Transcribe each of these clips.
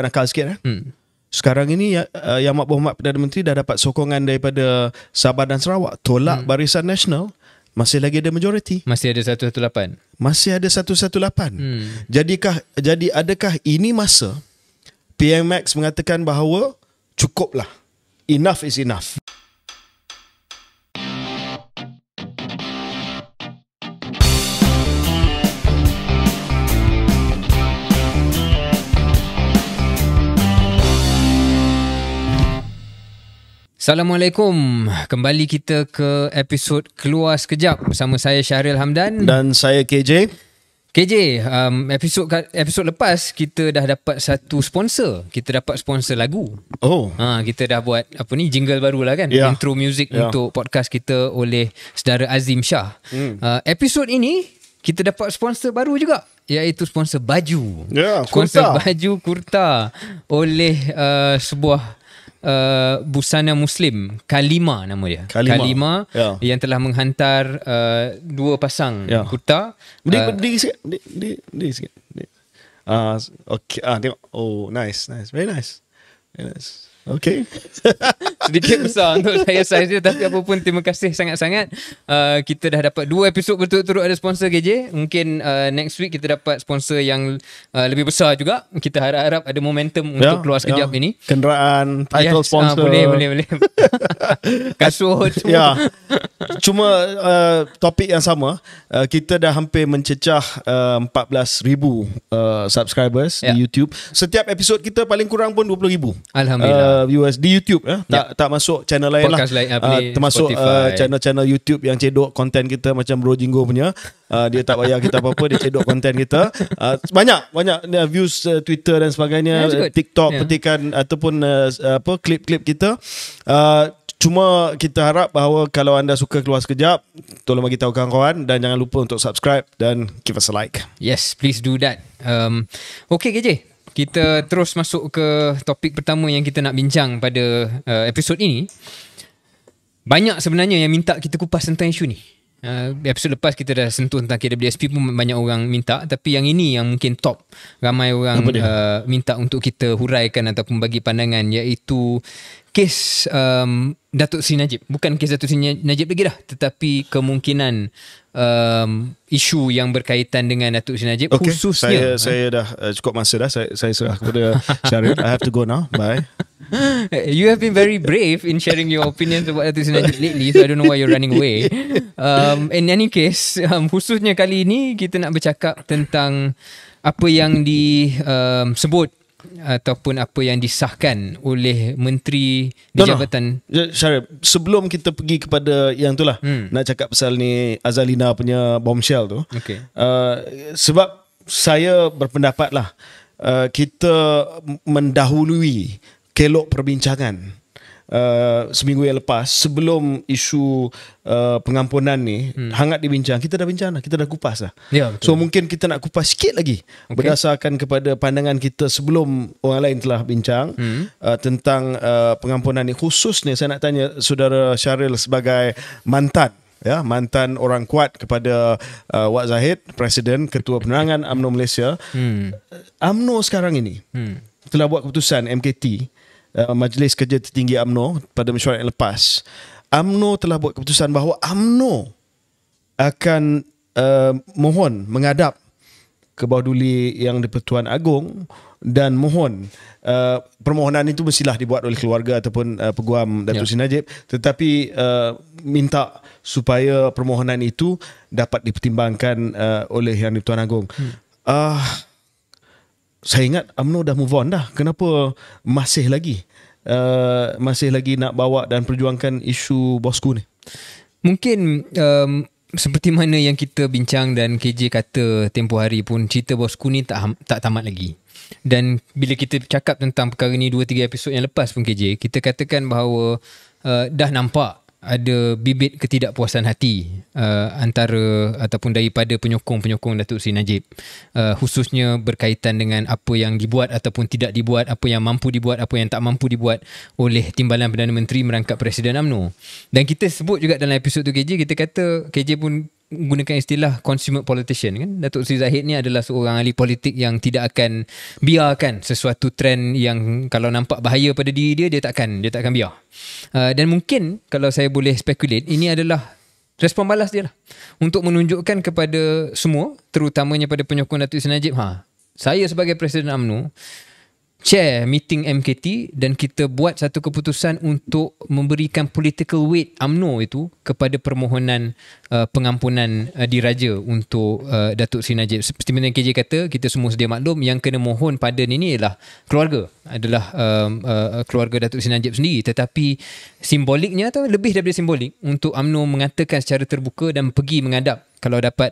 nakal sikit. Sekarang ini Yang Berhormat Perdana Menteri dah dapat sokongan daripada Sabah dan Sarawak tolak Barisan Nasional. Masih lagi ada majoriti. Masih ada 118. Masih ada 118. Jadi adakah ini masa PMX mengatakan bahawa cukuplah, enough is enough? Assalamualaikum. Kembali kita ke episod Keluar Sekejap bersama saya Syahril Hamdan dan saya KJ. Episod lepas kita dah dapat satu sponsor. Kita dapat sponsor lagu. Kita dah buat jingle baru lah kan, intro music untuk podcast kita oleh saudara Azim Shah. Episod ini kita dapat sponsor baru juga, iaitu sponsor baju. Sponsor baju kurta oleh sebuah busana Muslim, Kalima nama dia. Kalima yang telah menghantar 2 pasang kurta. Berdiri sikit. Okay. Tengok. Oh, nice. Very nice. Okay. Sedikit besar untuk saya saiz dia, tapi apa pun terima kasih sangat-sangat. Kita dah dapat 2 episod berturut-turut ada sponsor KJ. Mungkin next week kita dapat sponsor yang lebih besar juga. Kita harap-harap ada momentum untuk Keluar Sekejap ini. Kenderaan, title sponsor. Boleh. Kasut semua. Cuma topik yang sama. Kita dah hampir mencecah 14,000 subscribers di YouTube. Setiap episod kita paling kurang pun 20,000. Alhamdulillah. Viewers di YouTube. Tak masuk channel lain podcast lah. Termasuk termasuk channel YouTube yang cedok konten kita macam Bro Jinggo punya. Dia tak bayar kita apa-apa, dia cedok konten kita. Banyak views Twitter dan sebagainya, TikTok petikan ataupun klip-klip kita. Cuma kita harap bahawa kalau anda suka Keluar Sekejap, tolong bagi tahu kawan-kawan dan jangan lupa untuk subscribe dan give us a like. Yes, please do that. Okay KJ, kita terus masuk ke topik pertama yang kita nak bincang pada episod ini. Banyak sebenarnya yang minta kita kupas tentang isu ni. Episod lepas kita dah sentuh tentang KWSP pun banyak orang minta, tapi yang ini yang mungkin top. Ramai orang minta untuk kita huraikan ataupun bagi pandangan, iaitu kes Datuk Seri Najib. Bukan kes Datuk Seri Najib lagi dah, tetapi kemungkinan isu yang berkaitan dengan Datuk Seri Najib, khususnya saya dah cukup masa dah. Saya serah kepada Syahril. I have to go now. Bye. You have been very brave in sharing your opinions about Datuk Seri Najib lately, so I don't know why you're running away. In any case, khususnya kali ini kita nak bercakap tentang apa yang disebut ataupun apa yang disahkan oleh Menteri di Jabatan. Syarif, sebelum kita pergi kepada yang tu lah, nak cakap pasal ni Azalina punya bombshell tu. Sebab saya berpendapat lah, kita mendahului kelok perbincangan seminggu yang lepas, sebelum isu pengampunan ni hangat dibincang. Kita dah bincang dah, kita dah kupas dah. So mungkin kita nak kupas sikit lagi berdasarkan kepada pandangan kita sebelum orang lain telah bincang tentang pengampunan ni. Khususnya saya nak tanya saudara Syahril sebagai mantan orang kuat kepada Wak Zahid, Presiden Ketua Penerangan UMNO Malaysia. UMNO sekarang ini telah buat keputusan, MKT, Majlis Kerja Tertinggi UMNO, pada mesyuarat yang lepas. UMNO telah buat keputusan bahawa UMNO akan mohon menghadap ke bawah duli Yang di-Pertuan Agong dan mohon permohonan itu mestilah dibuat oleh keluarga ataupun peguam Datuk Seri Najib, tetapi minta supaya permohonan itu dapat dipertimbangkan oleh Yang di-Pertuan Agong. Saya ingat UMNO dah move on dah. Kenapa masih lagi nak bawa dan perjuangkan isu bosku ni? Mungkin seperti mana yang kita bincang dan KJ kata tempoh hari pun, cerita bosku ni tak tamat lagi. Dan bila kita cakap tentang perkara ni 2-3 episod yang lepas pun KJ, kita katakan bahawa dah nampak ada bibit ketidakpuasan hati antara ataupun daripada penyokong-penyokong Datuk Seri Najib, khususnya berkaitan dengan apa yang dibuat ataupun tidak dibuat, apa yang mampu dibuat, apa yang tak mampu dibuat oleh Timbalan Perdana Menteri merangkap Presiden UMNO. Dan kita sebut juga dalam episod tu KJ, kita kata KJ pun gunakan istilah consummate politician kan. Datuk Seri Zahid ni adalah seorang ahli politik yang tidak akan biarkan sesuatu trend yang kalau nampak bahaya pada diri dia takkan biar. Dan mungkin kalau saya boleh speculate, ini adalah respon balas dia lah untuk menunjukkan kepada semua, terutamanya pada penyokong Datuk Seri Najib, saya sebagai Presiden UMNO chair meeting MKT dan kita buat satu keputusan untuk memberikan political weight UMNO itu kepada permohonan pengampunan diraja untuk Datuk Seri Najib. Seperti mana KJ kata, kita semua sedia maklum yang kena mohon pardon ini ialah keluarga, adalah keluarga Datuk Seri Najib sendiri. Tetapi simboliknya atau lebih daripada simbolik, untuk UMNO mengatakan secara terbuka dan pergi menghadap kalau dapat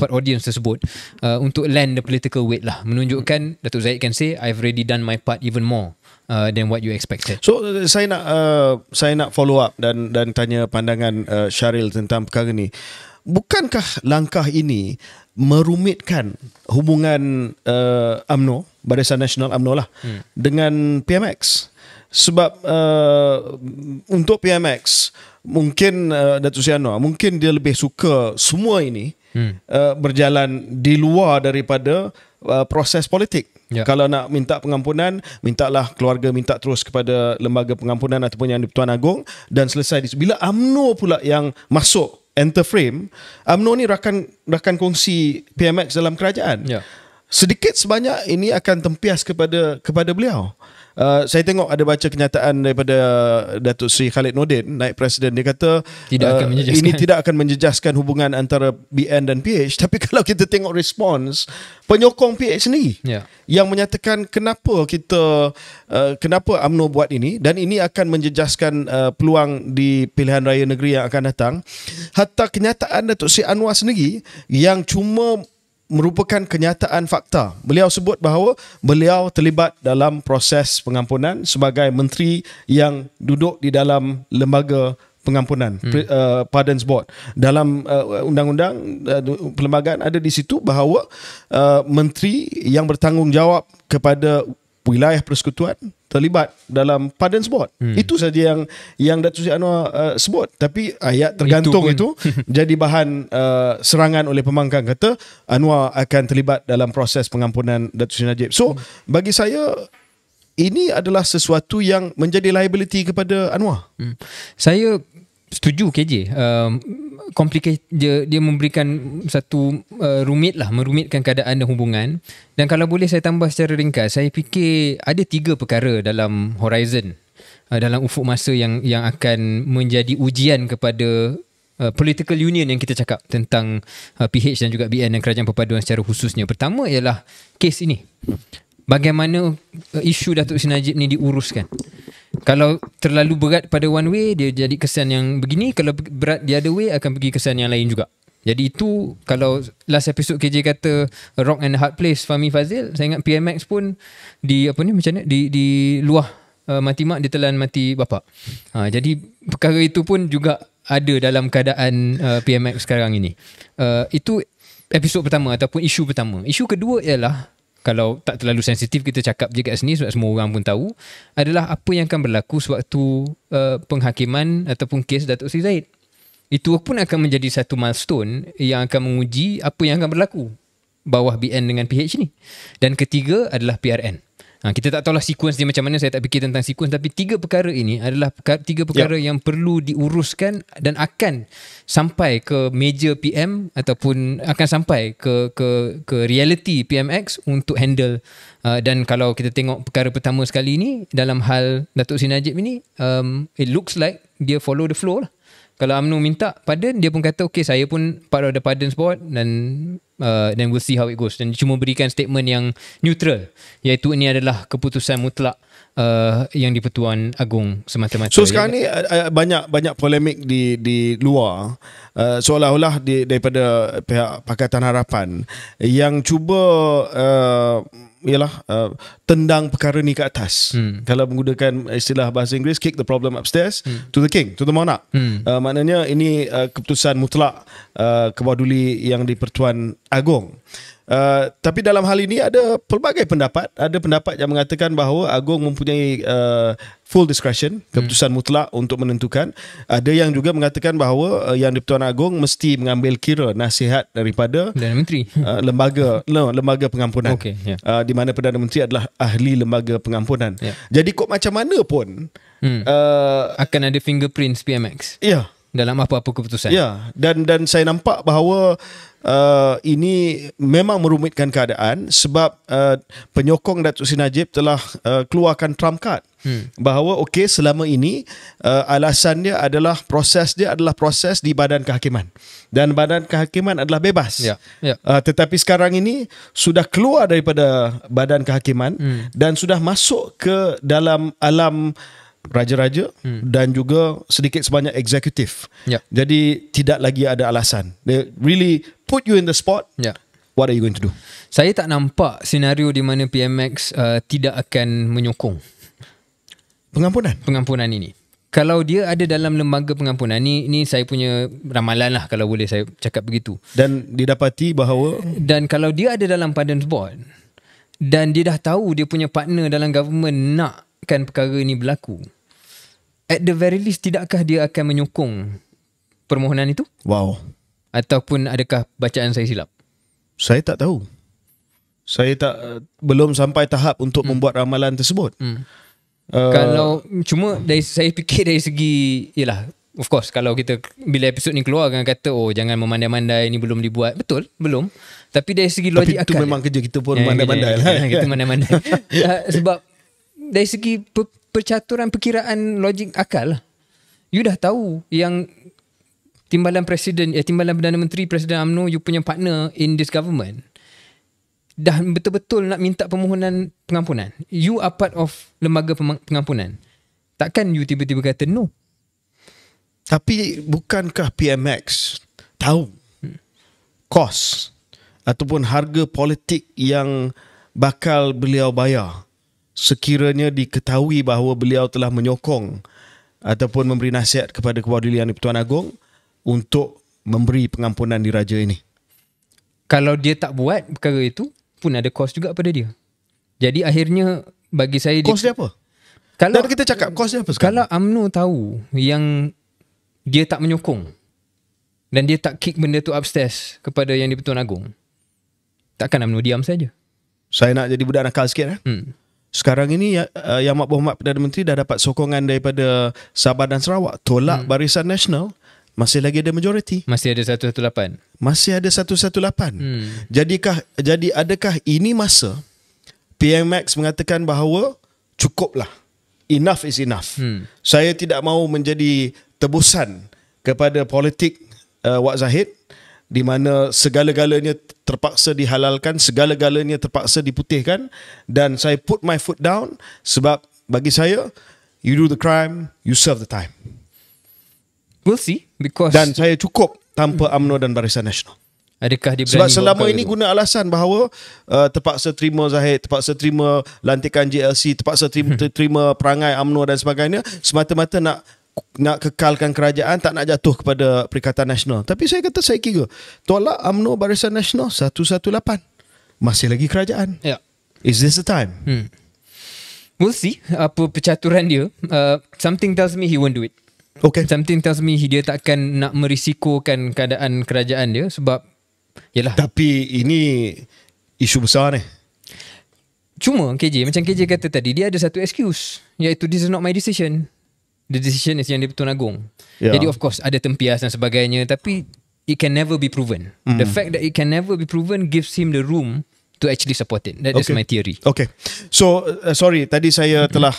audience tersebut untuk land the political weight lah, menunjukkan Datuk Zahid can say I've already done my part even more than what you expected. So saya nak follow up dan tanya pandangan Syaril tentang perkara ni. Bukankah langkah ini merumitkan hubungan UMNO, Barisan Nasional UMNO lah, dengan PMX? Sebab untuk PMX mungkin Datuk Seri Anwar, mungkin dia lebih suka semua ini berjalan di luar daripada proses politik. Ya. Kalau nak minta pengampunan, mintalah keluarga minta terus kepada lembaga pengampunan ataupun Yang di-Pertuan Agong dan selesai. Bila UMNO pula yang masuk enter frame, UMNO ni rakan kongsi PMX dalam kerajaan. Ya. Sedikit sebanyak ini akan tempias kepada beliau. Saya tengok ada baca kenyataan daripada Datuk Seri Khalid Nordin, naib presiden. Dia kata ini tidak akan menjejaskan hubungan antara BN dan PH. Tapi kalau kita tengok respons penyokong PH sendiri, yang menyatakan kenapa UMNO buat ini, dan ini akan menjejaskan peluang di pilihan raya negeri yang akan datang. Hatta kenyataan Datuk Seri Anwar sendiri yang cuma merupakan kenyataan fakta. Beliau sebut bahawa beliau terlibat dalam proses pengampunan sebagai menteri yang duduk di dalam lembaga pengampunan, Pardons Board. Dalam undang-undang perlembagaan ada di situ bahawa menteri yang bertanggungjawab kepada wilayah persekutuan terlibat dalam Pardons Board. Itu saja yang Datuk Seri Anwar sebut. Tapi ayat tergantung itu jadi bahan serangan oleh pembangkang, kata Anwar akan terlibat dalam proses pengampunan Datuk Seri Najib. So bagi saya ini adalah sesuatu yang menjadi liability kepada Anwar. Saya setuju KJ. Dia memberikan satu merumitkan keadaan dan hubungan. Dan kalau boleh saya tambah secara ringkas, saya fikir ada 3 perkara dalam horizon, dalam ufuk masa yang akan menjadi ujian kepada political union yang kita cakap tentang PH dan juga BN dan Kerajaan Perpaduan secara khususnya. Pertama ialah kes ini. Bagaimana isu Datuk Seri Najib ni diuruskan. Kalau terlalu berat pada one way, dia jadi kesan yang begini. Kalau berat the other way, akan pergi kesan yang lain juga. Jadi itu, kalau last episode KJ kata a rock and a hard place Fahmi Fazil, saya ingat PMX pun di luah mati mak, ditelan mati bapa. Jadi perkara itu pun juga ada dalam keadaan PMX sekarang ini. Itu episod pertama ataupun isu pertama. Isu kedua ialah, kalau tak terlalu sensitif kita cakap je kat sini sebab semua orang pun tahu, adalah apa yang akan berlaku sewaktu penghakiman ataupun kes Datuk Seri Zahid. Itu pun akan menjadi satu milestone yang akan menguji apa yang akan berlaku bawah BN dengan PH ni. Dan ketiga adalah PRN. Kita tak tahulah sekuens dia macam mana, saya tak fikir tentang sekuens, tapi 3 perkara ini adalah 3 perkara yang perlu diuruskan dan akan sampai ke meja PM ataupun akan sampai ke reality PMX untuk handle. Dan kalau kita tengok perkara pertama sekali ini dalam hal Datuk Seri Najib ini, it looks like dia follow the flow lah. Kalau UMNO minta pardon, dia pun kata okay, saya pun part of the Pardons Board, dan then we'll see how it goes. Dan dia cuma berikan statement yang neutral, iaitu ini adalah keputusan mutlak yang di-Pertuan Agong semata-mata. So sekarang ni banyak polemik di luar, seolah-olah daripada pihak Pakatan Harapan yang cuba tendang perkara ni ke atas. Kalau menggunakan istilah bahasa Inggeris, kick the problem upstairs to the king, to the monarch. Maknanya ini keputusan mutlak kebawah duli yang di Pertuan Agong. Tapi dalam hal ini ada pelbagai pendapat. Ada pendapat yang mengatakan bahawa Agong mempunyai full discretion, keputusan mutlak untuk menentukan. Ada yang juga mengatakan bahawa Yang di-Pertuan Agong mesti mengambil kira nasihat daripada Perdana Menteri. lembaga pengampunan. Okay, di mana Perdana Menteri adalah ahli lembaga pengampunan. Jadi kok macam mana pun akan ada fingerprints PMX. Ya. Dalam apa-apa keputusan. Ya, dan saya nampak bahawa ini memang merumitkan keadaan sebab penyokong Datuk Seri Najib telah keluarkan trump card. Bahawa okey, selama ini alasan dia adalah proses di badan kehakiman. Dan badan kehakiman adalah bebas. Tetapi sekarang ini sudah keluar daripada badan kehakiman dan sudah masuk ke dalam alam raja-raja dan juga sedikit sebanyak eksekutif. Jadi tidak lagi ada alasan. They really put you in the spot. What are you going to do? Saya tak nampak senario di mana PMX tidak akan menyokong pengampunan ini. Kalau dia ada dalam lembaga pengampunan ni saya punya ramalan lah, kalau boleh saya cakap begitu. Dan didapati bahawa, dan kalau dia ada dalam Pardons Board dan dia dah tahu dia punya partner dalam government nakkan perkara ini berlaku, at the very least tidakkah dia akan menyokong permohonan itu? Wow. Ataupun adakah bacaan saya silap? Saya tak tahu. Saya belum sampai tahap untuk membuat ramalan tersebut. Kalau cuma saya fikir dari segi, yalah, of course kalau kita bila episod ni keluar kan kata jangan memandai-mandai, ni belum dibuat. Betul, belum. Tapi dari segi logik akal. Tapi itu memang kerja kita pun mandai-mandai lah. Kita mandai-mandai. Sebab dari segi percaturan perkiraan logik akal, you dah tahu yang timbalan Perdana Menteri, Presiden UMNO, you punya partner in this government dah betul-betul nak minta permohonan pengampunan. You are part of lembaga pengampunan. Takkan you tiba-tiba kata no? Tapi bukankah PMX tahu kos ataupun harga politik yang bakal beliau bayar sekiranya diketahui bahawa beliau telah menyokong ataupun memberi nasihat kepada Kewadilian di-Pertuan Agong untuk memberi pengampunan diraja ini? Kalau dia tak buat perkara itu pun ada kos juga pada dia. Jadi akhirnya bagi saya, kos dia apa? Dan kita cakap kos dia apa sekarang? Kalau UMNO tahu yang dia tak menyokong dan dia tak kick benda tu upstairs kepada Yang di-Pertuan Agong, takkan UMNO diam saja. Saya nak jadi budak nakal sikit. Sekarang ini Yang Amat Perdana Menteri dah dapat sokongan daripada Sabah dan Sarawak tolak Barisan Nasional. Masih lagi ada majoriti. Masih ada 118. Masih ada 118. Jadi adakah ini masa PMX mengatakan bahawa cukuplah, enough is enough. Saya tidak mahu menjadi tebusan kepada politik Wak Zahid, di mana segala-galanya terpaksa dihalalkan, segala-galanya terpaksa diputihkan, dan saya put my foot down sebab bagi saya, you do the crime, you serve the time. We'll see, because dan saya cukup tanpa UMNO dan Barisan Nasional. Adakah dia berani? Sebab selama ini guna alasan bahawa terpaksa terima Zahid, terpaksa terima lantikan JLC, terpaksa terima perangai UMNO dan sebagainya, semata-mata nak kekalkan kerajaan, tak nak jatuh kepada Perikatan Nasional. Tapi saya kira tolak UMNO Barisan Nasional 118, masih lagi kerajaan. Is this the time? We'll see apa percaturan dia. Something tells me he won't do it. Okay. Something tells me dia takkan nak merisikokan keadaan kerajaan dia sebab yalah. Tapi ini isu besar ni. Cuma macam KJ kata tadi, dia ada satu excuse, iaitu this is not my decision. The decision is Yang di-Pertuan Agong. Jadi of course ada tempias dan sebagainya, tapi it can never be proven. The fact that it can never be proven gives him the room to actually support it. That is my theory. Okay. So, sorry, tadi saya telah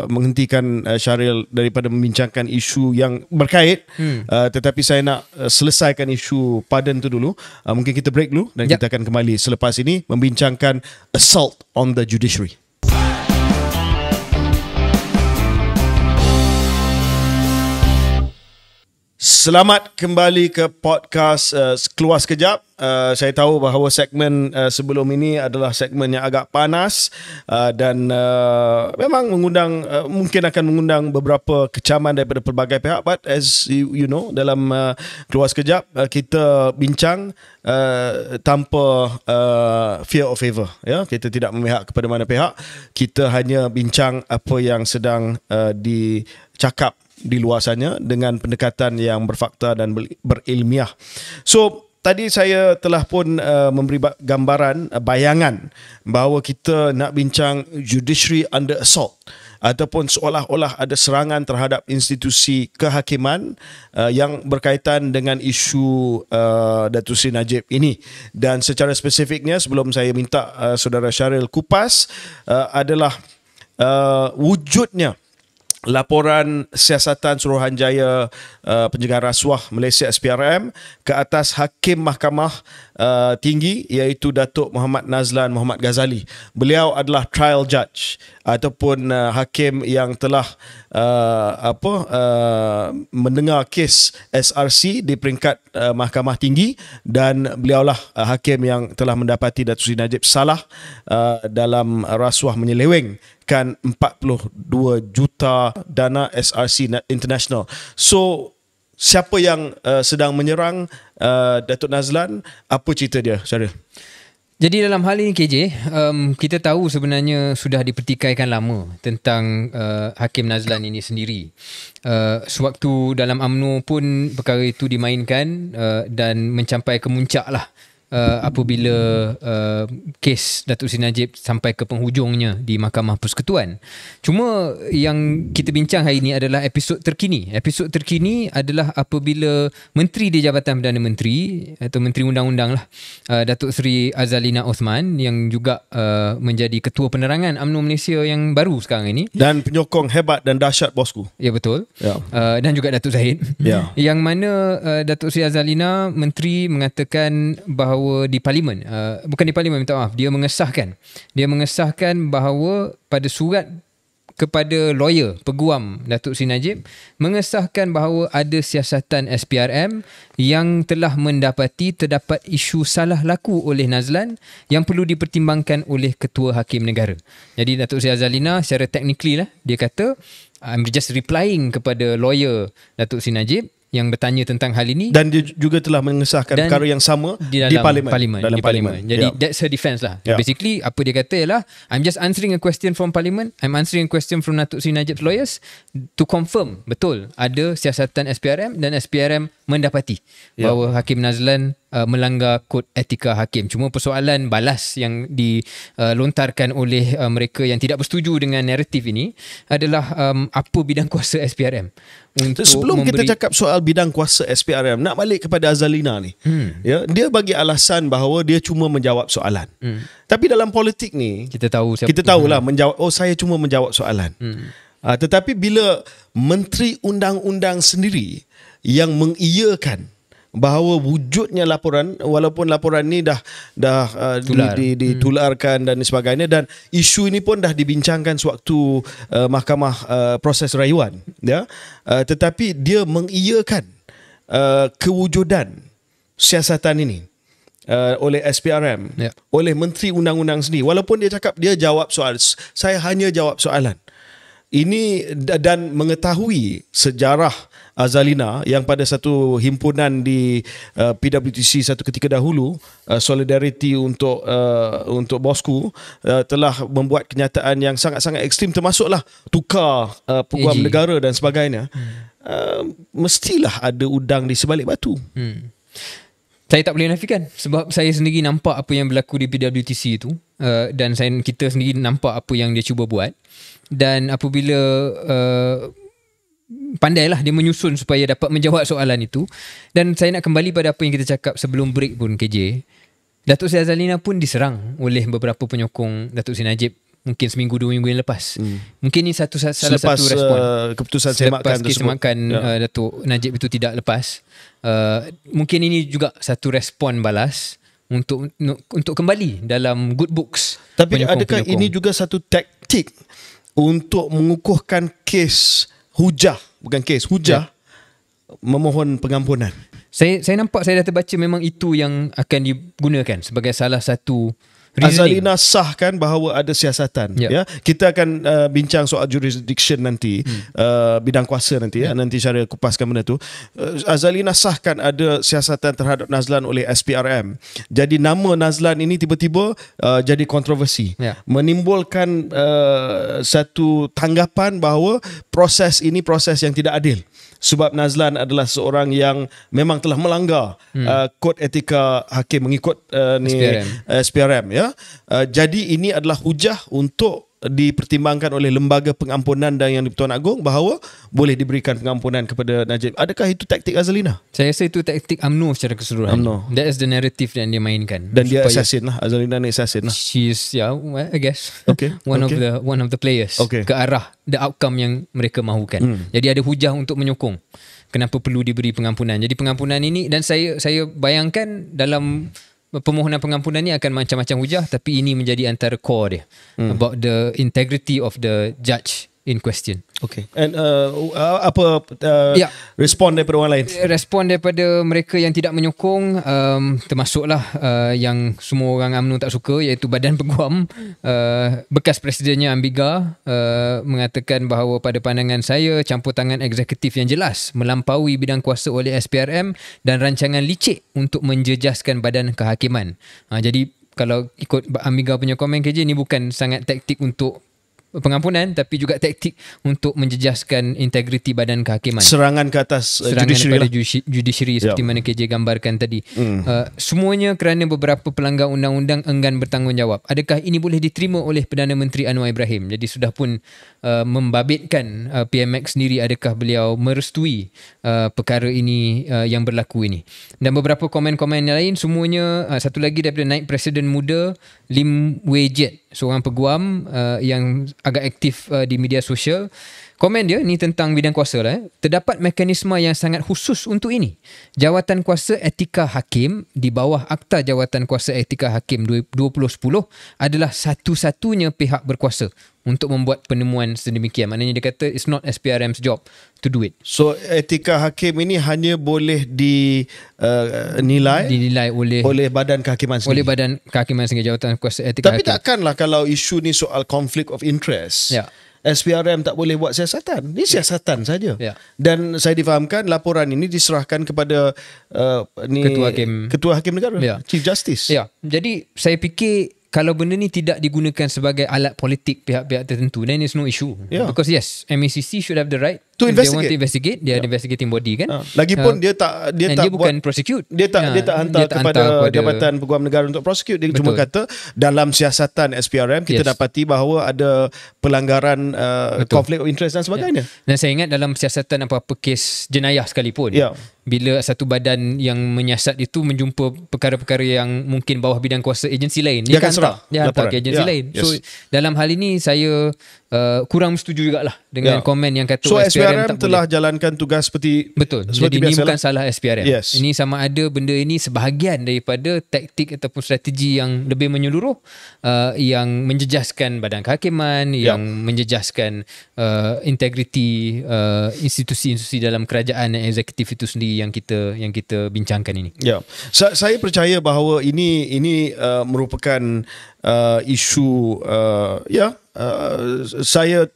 menghentikan Syaril daripada membincangkan isu yang berkait, tetapi saya nak selesaikan isu pardon tu dulu. Mungkin kita break dulu dan kita akan kembali selepas ini membincangkan assault on the judiciary. Selamat kembali ke podcast Keluar Sekejap. Saya tahu bahawa segmen sebelum ini adalah segmen yang agak panas dan memang mungkin akan mengundang beberapa kecaman daripada pelbagai pihak, but as you know, dalam Keluar Sekejap kita bincang tanpa fear of favor, ya. Kita tidak memihak kepada mana pihak. Kita hanya bincang apa yang sedang dicakap di luar sana dengan pendekatan yang berfakta dan berilmiah. So, tadi saya telah pun memberi gambaran, bayangan bahawa kita nak bincang judiciary under assault ataupun seolah-olah ada serangan terhadap institusi kehakiman yang berkaitan dengan isu Datuk Seri Najib ini. Dan secara spesifiknya, sebelum saya minta Saudara Syaril kupas, adalah wujudnya laporan siasatan Suruhanjaya Pencegahan Rasuah Malaysia SPRM ke atas Hakim Mahkamah Tinggi iaitu Datuk Muhammad Nazlan Muhammad Ghazali. Beliau adalah trial judge ataupun hakim yang telah mendengar kes SRC di peringkat Mahkamah Tinggi, dan beliaulah hakim yang telah mendapati Datuk Seri Najib salah dalam rasuah menyelewengkan 42 juta dana SRC International. So, siapa yang sedang menyerang Datuk Nazlan? Apa cerita dia, Syaril? Jadi dalam hal ini KJ, kita tahu sebenarnya sudah dipertikaikan lama tentang Hakim Nazlan ini sendiri. Sewaktu dalam UMNO pun perkara itu dimainkan dan mencapai kemuncak lah apabila kes Datuk Seri Najib sampai ke penghujungnya di Mahkamah Persekutuan. Cuma yang kita bincang hari ini adalah episod terkini. Episod terkini adalah apabila Menteri di Jabatan Perdana Menteri atau Menteri Undang-Undang lah, Datuk Seri Azalina Othman, yang juga menjadi Ketua Penerangan UMNO Malaysia yang baru sekarang ini. Dan penyokong hebat dan dahsyat bosku. Ya, betul. Ya. Dan juga Datuk Zahid. Ya. Yang mana Datuk Seri Azalina, Menteri, mengatakan bahawa di Parlimen, bukan di Parlimen, minta maaf, dia mengesahkan bahawa pada surat kepada lawyer peguam Datuk Seri Najib, mengesahkan bahawa ada siasatan SPRM yang telah terdapat isu salah laku oleh Nazlan yang perlu dipertimbangkan oleh Ketua Hakim Negara. Jadi Datuk Seri Azalina secara technically lah, dia kata, I'm just replying kepada lawyer Datuk Seri Najib yang bertanya tentang hal ini, dan dia juga telah mengesahkan perkara yang sama di Parlimen. Jadi that's her defense lah. Basically apa dia kata ialah, I'm just answering a question from Parliament, I'm answering a question from Datuk Seri Najib's lawyers to confirm betul ada siasatan SPRM dan SPRM mendapati bahawa Hakim Nazlan melanggar kod etika hakim. Cuma persoalan balas yang dilontarkan oleh mereka yang tidak bersetuju dengan naratif ini adalah apa bidang kuasa SPRM untuk sebelum kita cakap soal bidang kuasa SPRM, nak balik kepada Azalina ni. Ya, dia bagi alasan bahawa dia cuma menjawab soalan. Tapi dalam politik ni kita tahulah menjawab, saya cuma menjawab soalan. Tetapi bila Menteri Undang-Undang sendiri yang mengiyakan bahawa wujudnya laporan, walaupun laporan ni dah ditularkan dan sebagainya, dan isu ini pun dah dibincangkan sewaktu mahkamah proses rayuan, ya, tetapi dia mengiyakan kewujudan siasatan ini oleh SPRM, oleh Menteri Undang-Undang sendiri, walaupun dia cakap dia jawab soalan, saya hanya jawab soalan ini, dan mengetahui sejarah Azalina yang pada satu himpunan di PWTC satu ketika dahulu, Solidarity untuk bosku, telah membuat kenyataan yang sangat-sangat ekstrim, termasuklah tukar peguam negara dan sebagainya. Mestilah ada udang di sebalik batu. Saya tak boleh nafikan sebab saya sendiri nampak apa yang berlaku di PWTC itu, dan kita sendiri nampak apa yang dia cuba buat. Dan apabila pandailah dia menyusun supaya dapat menjawab soalan itu. Dan saya nak kembali pada apa yang kita cakap sebelum break pun, KJ. Datuk Seri Azalina pun diserang oleh beberapa penyokong Datuk Seri Najib mungkin seminggu 2 minggu yang lepas. Mungkin ini salah satu respon keputusan semakan tersebut. Semakan Datuk Najib itu tidak lepas. Mungkin ini juga satu respon balas untuk kembali dalam good books. Tapi adakah ini juga satu taktik untuk mengukuhkan kes hujah memohon pengampunan. Saya nampak, saya dah terbaca memang itu yang akan digunakan sebagai salah satu reasoning. Azalina sahkan bahawa ada siasatan. Ya, kita akan bincang soal jurisdiction nanti, bidang kuasa nanti. Nanti cara kupaskan benda tu. Azalina sahkan ada siasatan terhadap Nazlan oleh SPRM. Jadi nama Nazlan ini tiba-tiba jadi kontroversi, menimbulkan satu tanggapan bahawa proses ini proses yang tidak adil. Sebab Nazlan adalah seorang yang memang telah melanggar kod etika hakim mengikut SPRM. Ya. Jadi ini adalah hujah untuk dipertimbangkan oleh Lembaga Pengampunan dan Yang di-Pertuan Agong bahawa boleh diberikan pengampunan kepada Najib. Adakah itu taktik Azalina? Saya rasa itu taktik UMNO secara keseluruhan. That is the narrative yang dia mainkan. Dan dia assassin lah. Azalina ni assassin lah. She's, I guess, one of the players ke arah the outcome yang mereka mahukan. Jadi ada hujah untuk menyokong kenapa perlu diberi pengampunan. Jadi pengampunan ini, dan saya bayangkan dalam permohonan pengampunan ni akan macam-macam hujah, tapi ini menjadi antara core dia, about the integrity of the judge in question. Okay. And apa respon daripada orang lain? Respon daripada mereka yang tidak menyokong, termasuklah yang semua orang UMNO tak suka, iaitu Badan Peguam. Bekas presidennya Ambiga mengatakan bahawa pada pandangan saya, campur tangan eksekutif yang jelas melampaui bidang kuasa oleh SPRM dan rancangan licik untuk menjejaskan badan kehakiman. Jadi kalau ikut Ambiga punya komen KJ, ni bukan sangat taktik untuk pengampunan, tapi juga taktik untuk menjejaskan integriti badan kehakiman. Serangan ke atas judiciary, judiciary seperti mana KJ gambarkan tadi. Semuanya kerana beberapa pelanggar undang-undang enggan bertanggungjawab. Adakah ini boleh diterima oleh Perdana Menteri Anwar Ibrahim? Jadi sudah pun membabitkan PMX sendiri, adakah beliau merestui perkara ini yang berlaku ini. Dan beberapa komen-komen yang lain, semuanya satu lagi daripada naib presiden muda Lim Wei Jet, seorang peguam yang agak aktif di media sosial. Komen dia ni tentang bidang kuasa lah. Terdapat mekanisme yang sangat khusus untuk ini. Jawatan Kuasa Etika Hakim di bawah Akta Jawatan Kuasa Etika Hakim 2010 adalah satu-satunya pihak berkuasa untuk membuat penemuan sedemikian. Maknanya dia kata it's not SPRM's job to do it. So etika hakim ini hanya boleh dinilai oleh Badan Kehakiman sendiri. Oleh Badan Kehakiman sendiri, Jawatan Kuasa Etika Hakim. Tapi takkanlah kalau isu ni soal conflict of interest, SPRM tak boleh buat siasatan. Ini siasatan saja. Dan saya difahamkan laporan ini diserahkan kepada Ketua Hakim Negara, Chief Justice. Jadi saya fikir kalau benda ni tidak digunakan sebagai alat politik pihak-pihak tertentu, then there's no issue. Because yes, MACC should have the right to investigate. They want to investigate. Dia ada investigating body kan. Lagipun dia tak bukan prosecute. Dia tak hantar kepada Jabatan Peguam Negara untuk prosecute. Dia cuma kata dalam siasatan SPRM kita dapati bahawa ada pelanggaran conflict of interest dan sebagainya. Dan saya ingat dalam siasatan apa-apa kes jenayah sekalipun, bila satu badan yang menyiasat itu menjumpa perkara-perkara yang mungkin bawah bidang kuasa agensi lain, dia akan hantar ke agensi lain. So dalam hal ini saya kurang setuju jugalah dengan komen yang kata SPRM telah jalankan tugas seperti jadi ini bukan salah SPRM. Ini sama ada benda ini sebahagian daripada taktik ataupun strategi yang lebih menyeluruh, yang menjejaskan badan kehakiman, yang menjejaskan integriti institusi-institusi dalam kerajaan dan eksekutif itu sendiri yang kita bincangkan ini. Saya percaya bahawa ini merupakan isu saya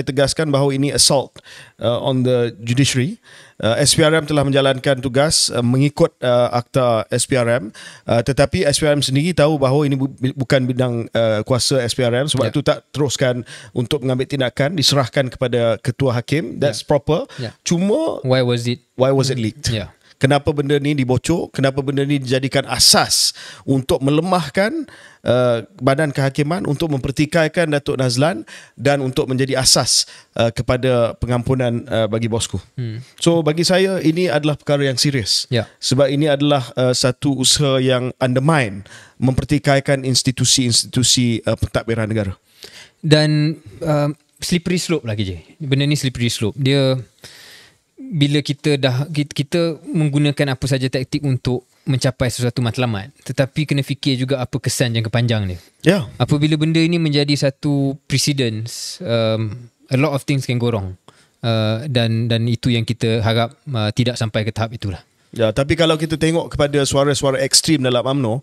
tegaskan bahawa ini assault on the judiciary. SPRM telah menjalankan tugas mengikut akta SPRM, tetapi SPRM sendiri tahu bahawa ini bukan bidang kuasa SPRM, sebab itu tak teruskan untuk mengambil tindakan, diserahkan kepada Ketua Hakim. That's proper. Cuma why was it leaked? Kenapa benda ni dibocor? Kenapa benda ni dijadikan asas untuk melemahkan Badan Kehakiman, untuk mempertikaikan Datuk Nazlan dan untuk menjadi asas kepada pengampunan bagi bosku. So bagi saya ini adalah perkara yang serius. Sebab ini adalah satu usaha yang undermine, mempertikaikan institusi-institusi pentadbiran negara. Dan slippery slope lagi je. Benda ni slippery slope. Dia bila kita menggunakan apa saja taktik untuk mencapai sesuatu matlamat, tetapi kena fikir juga apa kesan jangka panjang dia. Apabila benda ini menjadi satu precedence, a lot of things can go wrong. dan itu yang kita harap tidak sampai ke tahap itulah. Ya, tapi kalau kita tengok kepada suara-suara ekstrim dalam UMNO,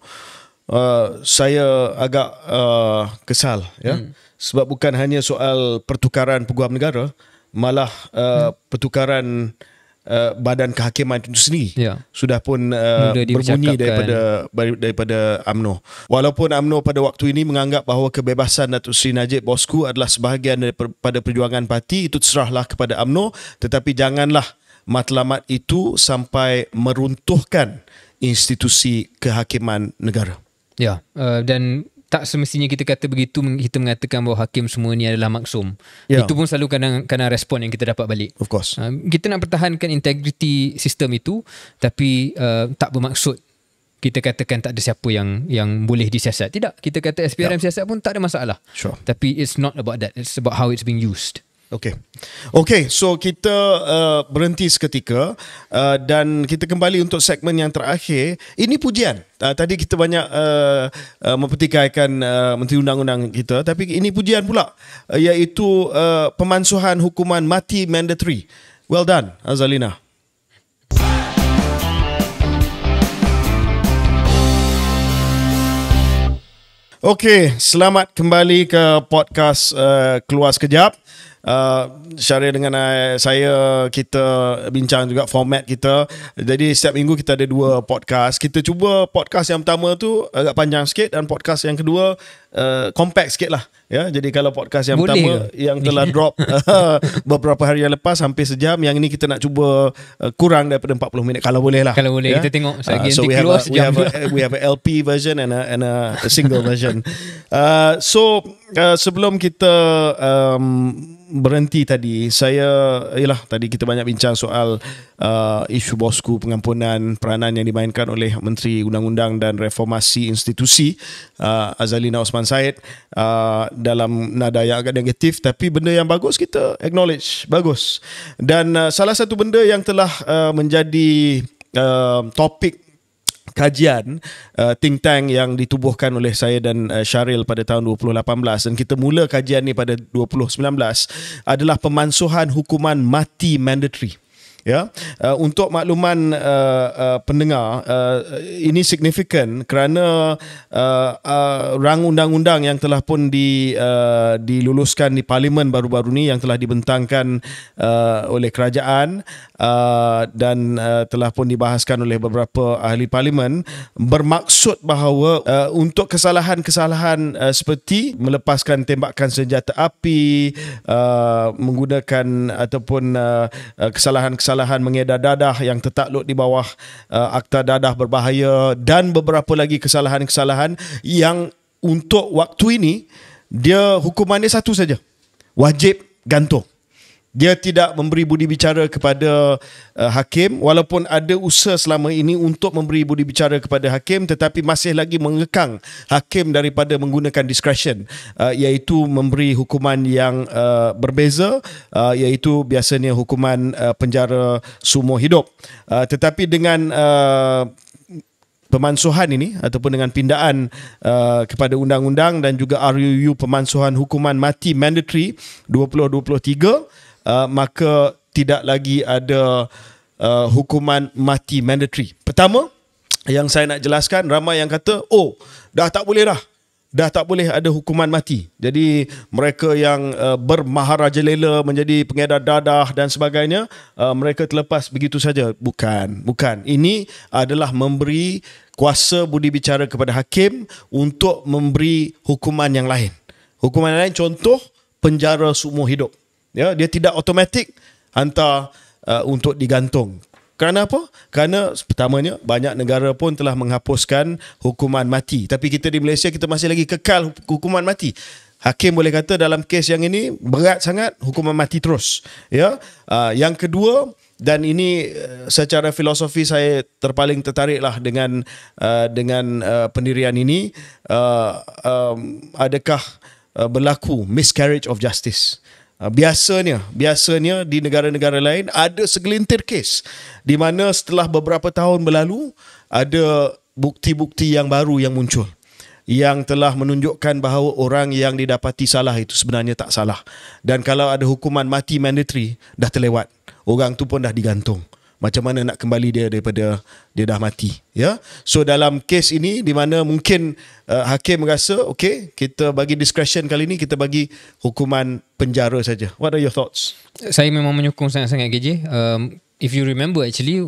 saya agak kesal, ya. Sebab bukan hanya soal pertukaran peguam negara, malah pertukaran badan kehakiman itu sendiri sudah pun berbunyi daripada UMNO. Walaupun UMNO pada waktu ini menganggap bahawa kebebasan Datuk Seri Najib bosku adalah sebahagian daripada perjuangan parti, itu terserahlah kepada UMNO, tetapi janganlah matlamat itu sampai meruntuhkan institusi kehakiman negara. Ya, dan tak semestinya kita kata begitu, kita mengatakan bahawa hakim semua ni adalah maksum. Itu pun selalu kadang respon yang kita dapat balik. Of course. Kita nak pertahankan integriti sistem itu, tapi tak bermaksud kita katakan tak ada siapa yang boleh disiasat. Tidak, kita kata SPRM siasat pun tak ada masalah. Sure. Tapi it's not about that. It's about how it's being used. Okay, so kita berhenti seketika dan kita kembali untuk segmen yang terakhir. Ini pujian. Tadi kita banyak mempertikaikan Menteri Undang-Undang kita, tapi ini pujian pula, iaitu pemansuhan hukuman mati mandatory. Well done, Azalina. Okay, selamat kembali ke podcast Keluar Sekejap. Syaril dengan saya, kita bincang juga format kita. Jadi setiap minggu kita ada 2 podcast. Kita cuba podcast yang pertama tu agak panjang sikit, dan podcast yang kedua compact sikit lah, ya. Jadi kalau podcast yang pertama yang telah drop beberapa hari yang lepas hampir sejam, yang ini kita nak cuba kurang daripada 40 minit kalau boleh lah. Kalau boleh, ya? Kita tengok so we have a LP version and a single version. Sebelum kita berhenti tadi, tadi kita banyak bincang soal isu bosku, pengampunan, peranan yang dimainkan oleh Menteri Undang-Undang dan Reformasi Institusi Azalina Osman Said dalam nada yang agak negatif, tapi benda yang bagus kita acknowledge, bagus. Dan salah satu benda yang telah menjadi topik kajian think tank yang ditubuhkan oleh saya dan Syaril pada tahun 2018, dan kita mula kajian ni pada 2019, adalah pemansuhan hukuman mati mandatory. Ya, untuk makluman pendengar, ini signifikan kerana rang undang-undang yang telah pun diluluskan di Parlimen baru-baru ni, yang telah dibentangkan oleh kerajaan dan telah pun dibahaskan oleh beberapa ahli Parlimen, bermaksud bahawa untuk kesalahan-kesalahan seperti melepaskan tembakan senjata api, menggunakan ataupun kesalahan-kesalahan mengedar dadah yang tertakluk di bawah Akta Dadah Berbahaya, dan beberapa lagi kesalahan-kesalahan yang untuk waktu ini dia hukumannya satu saja, wajib gantung. Dia tidak memberi budi bicara kepada hakim, walaupun ada usaha selama ini untuk memberi budi bicara kepada hakim, tetapi masih lagi mengekang hakim daripada menggunakan discretion, iaitu memberi hukuman yang berbeza, iaitu biasanya hukuman penjara seumur hidup. Tetapi dengan pemansuhan ini ataupun dengan pindaan kepada undang-undang dan juga RUU pemansuhan hukuman mati mandatory 2023, maka tidak lagi ada hukuman mati mandatory. Pertama, yang saya nak jelaskan, ramai yang kata, dah tak boleh ada hukuman mati. Jadi mereka yang bermaharajalela menjadi pengedar dadah dan sebagainya, mereka terlepas begitu saja. Bukan. Ini adalah memberi kuasa budi bicara kepada hakim untuk memberi hukuman yang lain. Hukuman yang lain, contoh penjara seumur hidup. Ya, dia tidak automatik hantar untuk digantung. Kerana apa? Kerana pertamanya banyak negara pun telah menghapuskan hukuman mati. Tapi kita di Malaysia, kita masih lagi kekal hukuman mati. Hakim boleh kata dalam kes yang ini berat sangat, hukuman mati terus. Ya. Yang kedua, dan ini secara filosofi saya terpaling tertariklah dengan pendirian ini, adakah berlaku miscarriage of justice? Biasanya di negara-negara lain ada segelintir kes di mana setelah beberapa tahun berlalu ada bukti-bukti yang baru yang muncul. yang telah menunjukkan bahawa orang yang didapati salah itu sebenarnya tak salah. Dan kalau ada hukuman mati mandatory, dah terlewat. Orang tu pun dah digantung. Macam mana nak kembali dia daripada dia dah mati, ya? So dalam kes ini di mana mungkin hakim rasa okey, kita bagi discretion kali ni, kita bagi hukuman penjara saja. What are your thoughts? Saya memang menyokong sangat-sangat KJ. If you remember actually,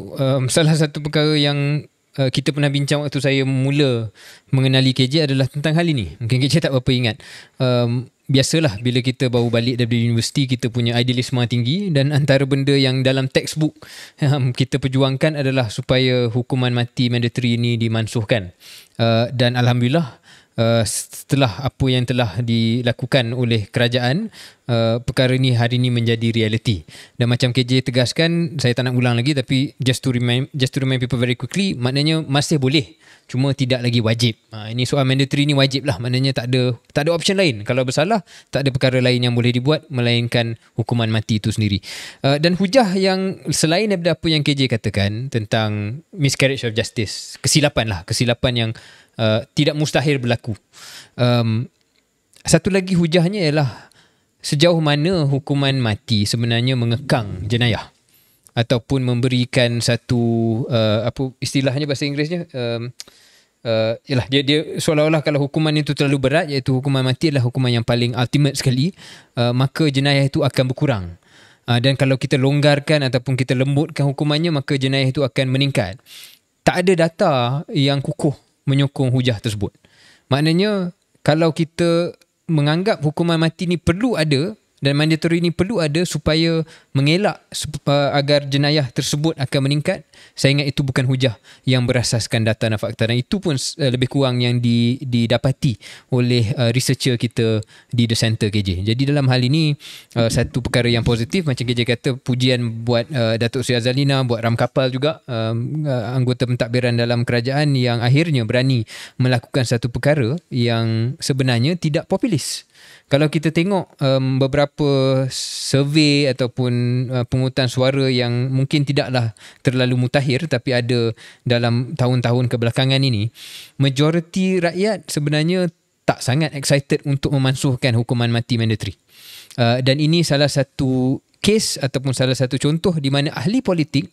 salah satu perkara yang kita pernah bincang waktu saya mula mengenali KJ adalah tentang hal ini. Mungkin KJ tak berapa ingat. Biasalah bila kita baru balik dari universiti, kita punya idealisme tinggi, dan antara benda yang dalam textbook kita perjuangkan adalah supaya hukuman mati mandatory ini dimansuhkan. Dan Alhamdulillah, setelah apa yang telah dilakukan oleh kerajaan, perkara ini hari ini menjadi reality. Dan macam KJ tegaskan, saya tak nak ulang lagi, tapi just to remind people very quickly, maknanya masih boleh, cuma tidak lagi wajib. Ini soal mandatory ni wajib lah, maknanya tak ada option lain. Kalau bersalah, tak ada perkara lain yang boleh dibuat melainkan hukuman mati itu sendiri. Dan hujah yang selain daripada apa yang KJ katakan tentang miscarriage of justice, kesilapan yang tidak mustahil berlaku. Satu lagi hujahnya ialah sejauh mana hukuman mati sebenarnya mengekang jenayah ataupun memberikan satu apa istilahnya bahasa Inggerisnya, ialah dia seolah-olah kalau hukuman itu terlalu berat, iaitu hukuman mati adalah hukuman yang paling ultimate sekali, maka jenayah itu akan berkurang. Dan kalau kita longgarkan ataupun kita lembutkan hukumannya, maka jenayah itu akan meningkat. Tak ada data yang kukuh menyokong hujah tersebut. Maknanya kalau kita menganggap hukuman mati ni perlu ada dan mandatory ni perlu ada supaya mengelak agar jenayah tersebut akan meningkat, saya ingat itu bukan hujah yang berasaskan data dan fakta, dan itu pun lebih kurang yang didapati oleh researcher kita di The Centre KJ. Jadi dalam hal ini satu perkara yang positif, macam KJ kata, pujian buat Datuk Seri Azalina, buat Ram Kapal juga, anggota pentadbiran dalam kerajaan yang akhirnya berani melakukan satu perkara yang sebenarnya tidak populis. Kalau kita tengok beberapa survey ataupun pungutan suara yang mungkin tidaklah terlalu mutakhir tapi ada dalam tahun-tahun kebelakangan ini, majoriti rakyat sebenarnya tak sangat excited untuk memansuhkan hukuman mati mandatory. Dan ini salah satu kes ataupun salah satu contoh di mana ahli politik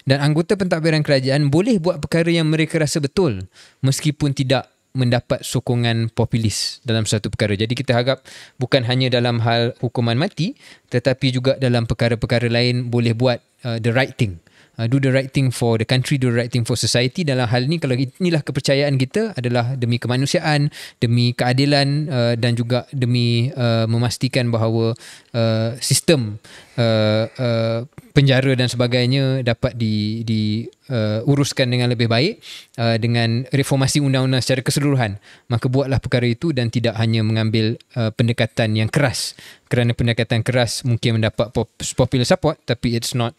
dan anggota pentadbiran kerajaan boleh buat perkara yang mereka rasa betul meskipun tidak mendapat sokongan populis dalam satu perkara. Jadi kita harap bukan hanya dalam hal hukuman mati, tetapi juga dalam perkara-perkara lain boleh buat the right thing. Do the right thing for the country, do the right thing for society. Dalam hal ini, kalau inilah kepercayaan kita, adalah demi kemanusiaan, demi keadilan, dan juga demi memastikan bahawa sistem penjara dan sebagainya dapat diuruskan dengan lebih baik dengan reformasi undang-undang secara keseluruhan. Maka buatlah perkara itu dan tidak hanya mengambil pendekatan yang keras, kerana pendekatan keras mungkin mendapat popular support tapi it's not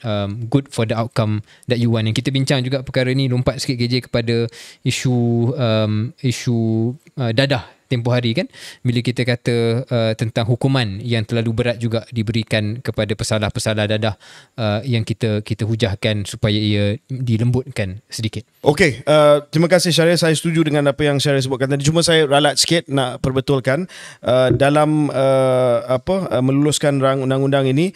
good for the outcome that you want. Yang kita bincang juga perkara ni, lompat sikit KJ kepada isu dadah tempoh hari kan, bila kita kata tentang hukuman yang terlalu berat juga diberikan kepada pesalah-pesalah dadah yang kita hujahkan supaya ia dilembutkan sedikit. Okey, terima kasih Syahrir. Saya setuju dengan apa yang Syahrir sebutkan tadi. Cuma saya ralat sikit nak perbetulkan dalam meluluskan rang undang-undang ini,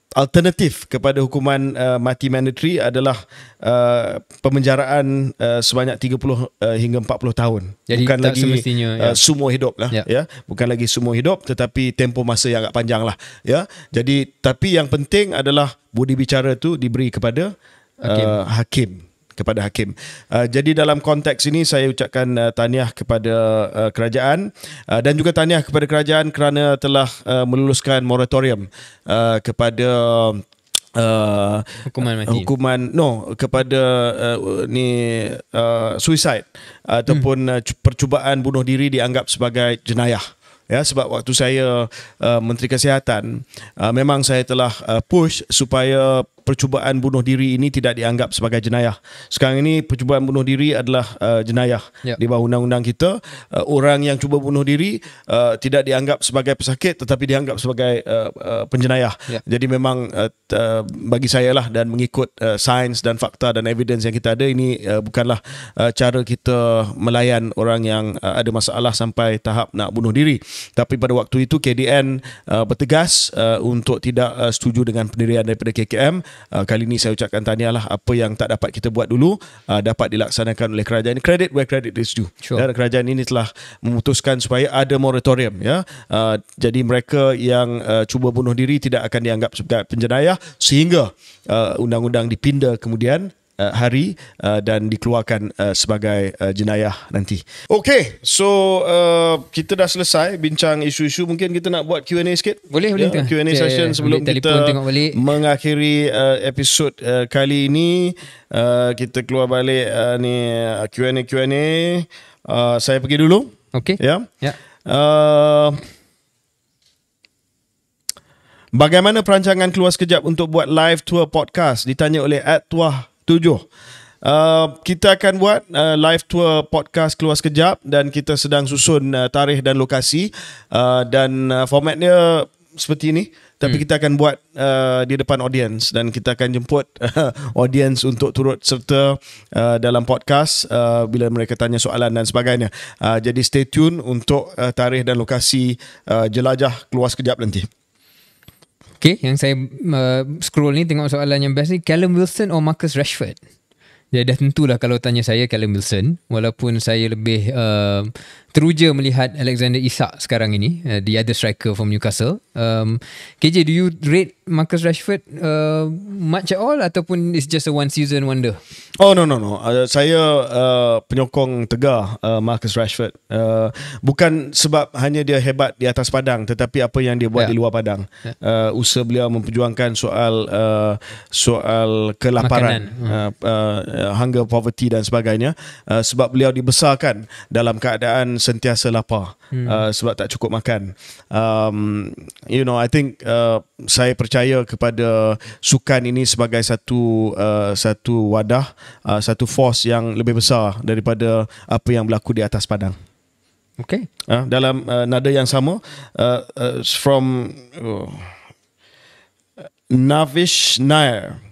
alternatif kepada hukuman mati mandatory adalah pemenjaraan sebanyak 30 hingga 40 tahun. Jadi bukan lagi sumur hidup lah, ya. Bukan lagi sumur hidup, tetapi tempoh masa yang agak panjang lah, ya. Jadi tapi yang penting adalah budi bicara tu diberi kepada hakim. Jadi dalam konteks ini saya ucapkan tahniah kepada kerajaan dan juga tahniah kepada kerajaan kerana telah meluluskan moratorium kepada kepada suicide ataupun percubaan bunuh diri dianggap sebagai jenayah. Ya, sebab waktu saya Menteri Kesihatan, memang saya telah push supaya percubaan bunuh diri ini tidak dianggap sebagai jenayah. Sekarang ini percubaan bunuh diri adalah jenayah di bawah undang-undang kita. Orang yang cuba bunuh diri tidak dianggap sebagai pesakit tetapi dianggap sebagai penjenayah. Jadi memang bagi saya lah, dan mengikut sains dan fakta dan evidence yang kita ada, ini bukanlah cara kita melayan orang yang ada masalah sampai tahap nak bunuh diri. Tapi pada waktu itu KDN bertegas untuk tidak setuju dengan pendirian daripada KKM. Kali ini saya ucapkan tahniahlah, apa yang tak dapat kita buat dulu dapat dilaksanakan oleh kerajaan. Credit where credit is due. Dan kerajaan ini telah memutuskan supaya ada moratorium, ya. Jadi mereka yang cuba bunuh diri tidak akan dianggap sebagai penjenayah sehingga undang-undang dipinda kemudian hari dan dikeluarkan sebagai jenayah nanti. Okay, so kita dah selesai bincang isu-isu. Mungkin kita nak buat Q&A sikit. Boleh. Q&A session sebelum kita mengakhiri episod kali ini. Kita keluar balik ni Q&A. Saya pergi dulu. Okay. Ya. Bagaimana perancangan Keluar Sekejap untuk buat live tour podcast? Ditanya oleh @tuah7. Kita akan buat live tour podcast Keluar Sekejap dan kita sedang susun tarikh dan lokasi, dan formatnya seperti ini. Tapi kita akan buat di depan audience, dan kita akan jemput audience untuk turut serta dalam podcast bila mereka tanya soalan dan sebagainya. Jadi stay tune untuk tarikh dan lokasi jelajah Keluar Sekejap nanti. Okay, yang saya scroll ni tengok soalan yang best ni, Callum Wilson or Marcus Rashford? Ya, dah tentulah kalau tanya saya Callum Wilson, walaupun saya lebih teruja melihat Alexander Isak sekarang ini, the other striker from Newcastle. KJ, do you rate Marcus Rashford much at all, ataupun it's just a one season wonder? Oh no. Saya penyokong tegar Marcus Rashford. Bukan sebab hanya dia hebat di atas padang, tetapi apa yang dia buat di luar padang. Usaha beliau memperjuangkan soal kelaparan, hunger, poverty dan sebagainya, sebab beliau dibesarkan dalam keadaan sentiasa lapar, sebab tak cukup makan. I think saya percaya kepada sukan ini sebagai satu wadah, satu force yang lebih besar daripada apa yang berlaku di atas padang. Okay. Dalam nada yang sama, from Navish Nair.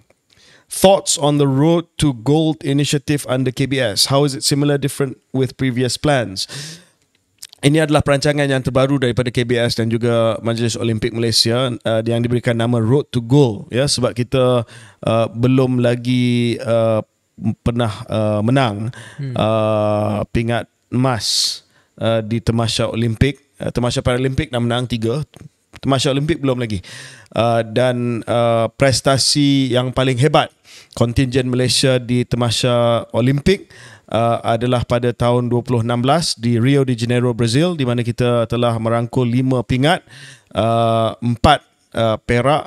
Thoughts on the Road to Gold initiative under KBS. How is it similar, different with previous plans? Ini adalah perancangan yang terbaru daripada KBS dan juga Majlis Olimpik Malaysia yang diberikan nama Road to Gold, ya, sebab kita belum lagi pernah menang pingat emas di Tamasya Olimpik. Tamasya Paralimpik dah menang 3. Tamasya Olimpik belum lagi. Dan prestasi yang paling hebat kontingen Malaysia di Tamasya Olimpik adalah pada tahun 2016 di Rio de Janeiro, Brazil, di mana kita telah merangkul 5 pingat, 4 perak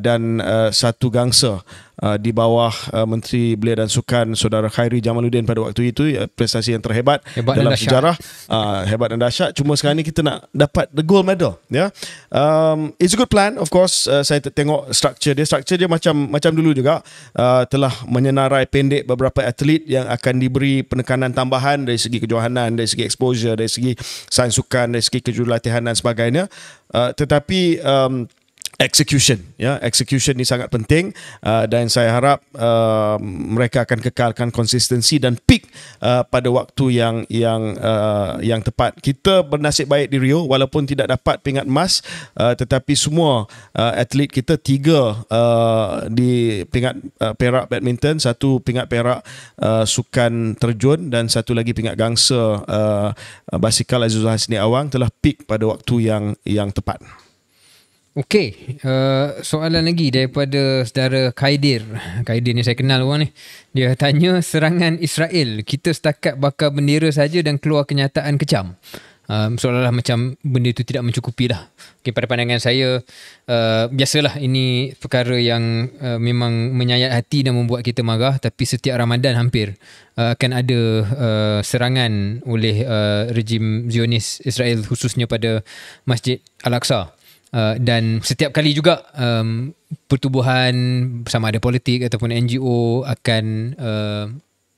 dan 1 gangsa di bawah Menteri Belia dan Sukan Saudara Khairi Jamaluddin pada waktu itu. Prestasi yang terhebat dalam sejarah, hebat dan dahsyat. Cuma sekarang ni kita nak dapat the gold medal, ya. It's a good plan, of course. Saya tengok structure dia macam dulu juga, telah menyenarai pendek beberapa atlet yang akan diberi penekanan tambahan dari segi kejohanan, dari segi exposure, dari segi sains sukan, dari segi kejurulatihan dan sebagainya. Tetapi execution ni sangat penting, dan saya harap mereka akan kekalkan konsistensi dan peak pada waktu yang tepat. Kita bernasib baik di Rio, walaupun tidak dapat pingat emas, tetapi semua atlet kita 3 di pingat perak badminton, 1 pingat perak sukan terjun, dan 1 lagi pingat gangsa basikal Azizul Hasni Awang telah peak pada waktu yang tepat. Okey, soalan lagi daripada saudara Khaidir. Khaidir ni saya kenal orang ni. Dia tanya, serangan Israel, kita setakat bakar bendera saja dan keluar kenyataan kecam. Seolah-olah macam benda itu tidak mencukupi dah. Okay, pada pandangan saya, biasalah ini perkara yang memang menyayat hati dan membuat kita marah. Tapi setiap Ramadan hampir akan ada serangan oleh rejim Zionis Israel, khususnya pada Masjid Al-Aqsa. Dan setiap kali juga pertubuhan sama ada politik ataupun NGO akan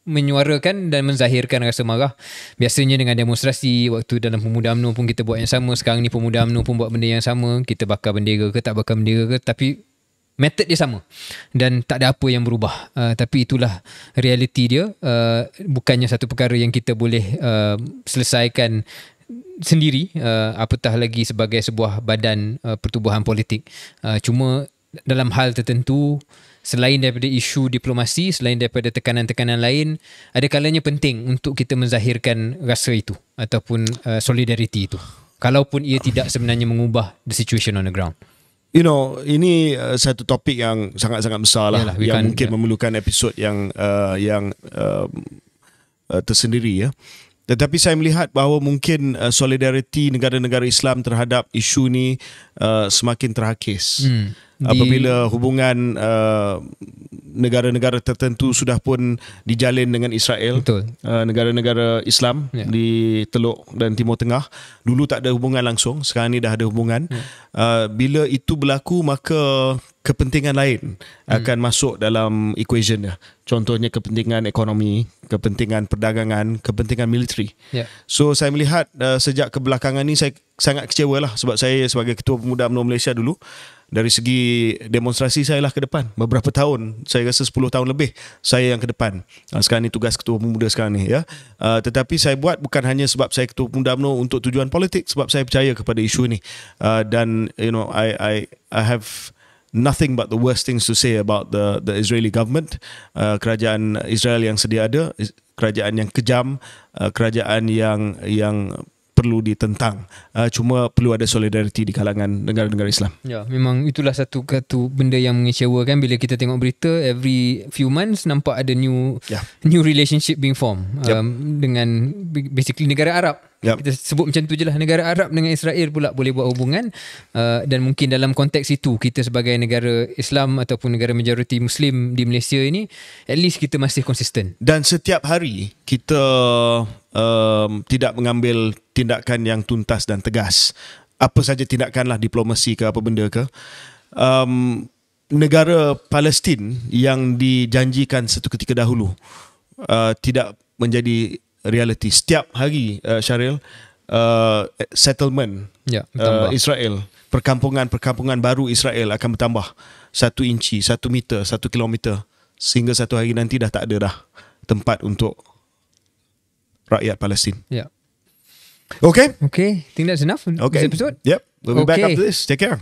menyuarakan dan menzahirkan rasa marah. Biasanya dengan demonstrasi, waktu dalam Pemuda UMNO pun kita buat yang sama. Sekarang ni Pemuda UMNO pun buat benda yang sama. Kita bakar bendera ke tak bakar bendera ke, tapi method dia sama dan tak ada apa yang berubah. Tapi itulah realiti dia. Bukannya satu perkara yang kita boleh selesaikan sendiri, apatah lagi sebagai sebuah badan pertubuhan politik. Cuma dalam hal tertentu, selain daripada isu diplomasi, selain daripada tekanan-tekanan lain, ada kalanya penting untuk kita menzahirkan rasa itu ataupun solidariti itu, kalaupun ia tidak sebenarnya mengubah the situation on the ground. You know, ini satu topik yang sangat-sangat besar lah. Yalah, yang mungkin memerlukan episod yang tersendiri ya. Tetapi saya melihat bahawa mungkin solidariti negara-negara Islam terhadap isu ni semakin terhakis. Apabila hubungan negara-negara tertentu sudah pun dijalin dengan Israel, negara-negara Islam di Teluk dan Timur Tengah, dulu tak ada hubungan langsung, sekarang ni dah ada hubungan. Bila itu berlaku, maka kepentingan lain akan masuk dalam equation dia. Contohnya kepentingan ekonomi, kepentingan perdagangan, kepentingan militeri. So saya melihat sejak kebelakangan ni saya sangat kecewa lah, sebab saya sebagai Ketua Pemuda UMNO Malaysia dulu, dari segi demonstrasi saya lah ke depan. Beberapa tahun, saya rasa 10 tahun lebih saya yang ke depan. Sekarang ni tugas Ketua Pemuda sekarang ni ya. Tetapi saya buat bukan hanya sebab saya Ketua Pemuda UMNO untuk tujuan politik, sebab saya percaya kepada isu ni. Dan you know, I have nothing but the worst things to say about the Israeli government. Kerajaan Israel yang sedia ada, kerajaan yang kejam, kerajaan yang perlu ditentang. Cuma perlu ada solidariti di kalangan negara-negara Islam. Ya, memang itulah satu benda yang mengecewakan bila kita tengok berita every few months nampak ada new relationship being formed dengan basically negara Arab. Kita sebut macam tu je lah, negara Arab dengan Israel pula boleh buat hubungan, dan mungkin dalam konteks itu kita sebagai negara Islam ataupun negara majoriti Muslim di Malaysia ini, at least kita masih konsisten. Dan setiap hari kita tidak mengambil tindakan yang tuntas dan tegas. Apa saja tindakanlah, diplomasi ke apa benda ke. Negara Palestin yang dijanjikan satu ketika dahulu tidak menjadi realiti. Setiap hari Syaril, settlement Israel, perkampungan baru Israel akan bertambah 1 inci, 1 meter, 1 kilometer, sehingga satu hari nanti dah tak ada dah tempat untuk rakyat Palestin. Okay, think that's enough for this episode. We'll be back after this. Take care.